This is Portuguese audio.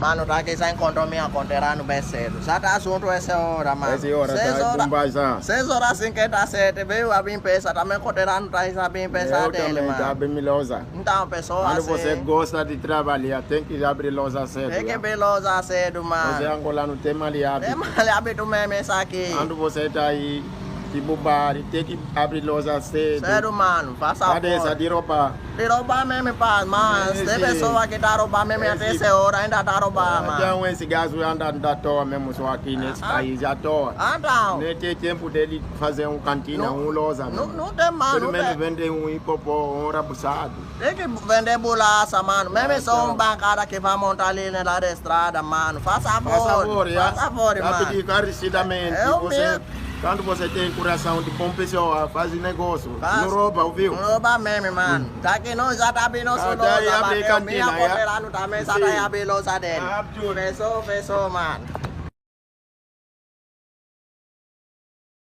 Mano, tá aqui já encontrou minha conterano bem cedo. Já tá assunto essa hora, mano. Essa hora tá bomba já. 6h57, veio a bem pensar. Também conterano tá já bem pensar Eu dele, também, mano. tá bem milosa. Então, pessoal, Quando assim, você gosta de trabalhar, tem que abrir loja cedo. tem que já. abrir loja cedo, Você mano. angolano tem maleado. É mal hábito mesmo isso aqui. Quando você tá aí, tipo bar, tem que abrir loja cedo. Sério, mano, faça Cadê essa favor. de roupa? De roubar mesmo, paz, mas Esse- tem pessoa que tá roubando mesmo até esse- essa hora, ainda tá roubando, Até mano. esse gaso anda à toa mesmo só aqui nesse país, à toa. Então, Nem tem tempo dele fazer um cantina, Não- um loja. não tem, mano, Pelo não menos tem. vender um hipopó, um rabuçado. Tem que vender bolacha, mano. Mesmo só Então. um bancada que vai montar ali na da estrada, mano. Faça favor. Faça favor, já. Faça favor, Já mano. pedi encarecidamente. É o Você, mesmo. quando você tem coração de bom pessoa, faz negócio. Faz. Não rouba, ouviu? Não rouba mesmo, mano. Tá que nós já tá abrindo nosso Ah, tá aí, loja, abre mano. cantina, Minha já. coterano também já Sim. tá aí abrindo loja dele. Abre tudo. Fechou, mano.